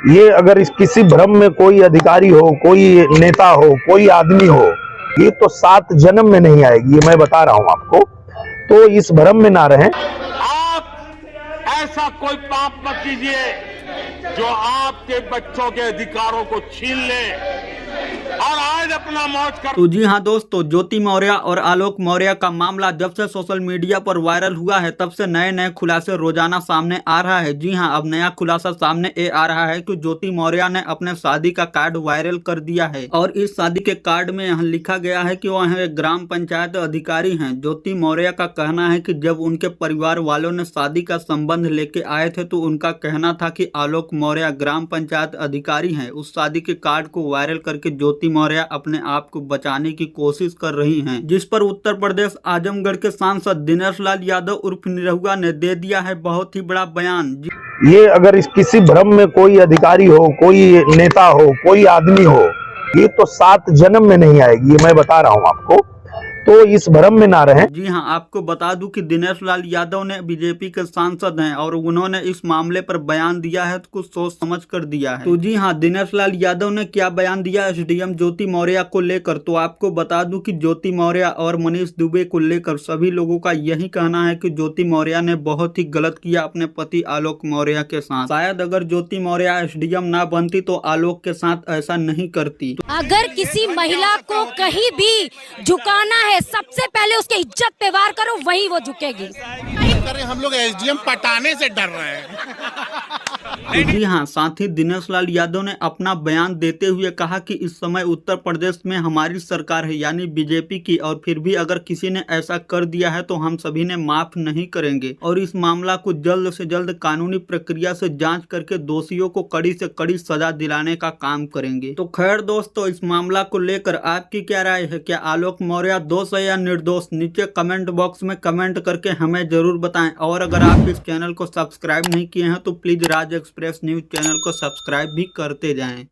ये अगर इस किसी भ्रम में कोई अधिकारी हो, कोई नेता हो, कोई आदमी हो, ये तो 7 जन्म में नहीं आएगी, ये मैं बता रहा हूं आपको। तो इस भ्रम में ना रहें। आप ऐसा कोई पाप मत कीजिए जो आपके बच्चों के अधिकारों को छीन ले और आज अपना मौज कर। तो जी हाँ दोस्तों, ज्योति मौर्य और आलोक मौर्य का मामला जब से सोशल मीडिया पर वायरल हुआ है तब से नए नए खुलासे रोजाना सामने आ रहा है। जी हाँ, अब नया खुलासा सामने ये आ रहा है कि ज्योति मौर्य ने अपने शादी का कार्ड वायरल कर दिया है और इस शादी के कार्ड में यहाँ लिखा गया है कि वह एक ग्राम पंचायत अधिकारी हैं। ज्योति मौर्य का कहना है कि जब उनके परिवार वालों ने शादी का संबंध लेके आए थे तो उनका कहना था कि आलोक मौर्य ग्राम पंचायत अधिकारी हैं। उस शादी के कार्ड को वायरल करके ज्योति मौर्य अपने आप को बचाने की कोशिश कर रही हैं, जिस पर उत्तर प्रदेश आजमगढ़ के सांसद दिनेश लाल यादव उर्फ निरहुआ ने दे दिया है बहुत ही बड़ा बयान। ये अगर इस किसी भ्रम में कोई अधिकारी हो, कोई नेता हो, कोई आदमी हो, ये तो 7 जन्म में नहीं आएगी, ये मैं बता रहा हूं आपको। तो इस भ्रम में ना रहें। जी हाँ, आपको बता दूं कि दिनेश लाल यादव ने बीजेपी के सांसद हैं और उन्होंने इस मामले पर बयान दिया है तो कुछ सोच समझ कर दिया है। तो जी हाँ, दिनेश लाल यादव ने क्या बयान दिया एसडीएम ज्योति मौर्य को लेकर, तो आपको बता दूं कि ज्योति मौर्य और मनीष दुबे को लेकर सभी लोगों का यही कहना है कि ज्योति मौर्य ने बहुत ही गलत किया अपने पति आलोक मौर्य के साथ। शायद अगर ज्योति मौर्य एसडीएम ना बनती तो आलोक के साथ ऐसा नहीं करती। अगर किसी महिला को कहीं भी झुकाना है, सबसे पहले उसके इज्जत पे वार करो, वही वो झुकेगी। हम लोग एसडीएम पटाने से डर रहे हैं। तो जी हाँ, साथ ही दिनेश लाल यादव ने अपना बयान देते हुए कहा कि इस समय उत्तर प्रदेश में हमारी सरकार है यानी बीजेपी की, और फिर भी अगर किसी ने ऐसा कर दिया है तो हम सभी ने माफ नहीं करेंगे और इस मामला को जल्द से जल्द कानूनी प्रक्रिया से जांच करके दोषियों को कड़ी से कड़ी सजा दिलाने का काम करेंगे। तो खैर दोस्तों, इस मामला को लेकर आपकी क्या राय है? क्या आलोक मौर्य दोष है या निर्दोष? नीचे कमेंट बॉक्स में कमेंट करके हमें जरूर बताएं। और अगर आप इस चैनल को सब्सक्राइब नहीं किए हैं तो please Raj express news channel को सब्सक्राइब भी करते जाएं।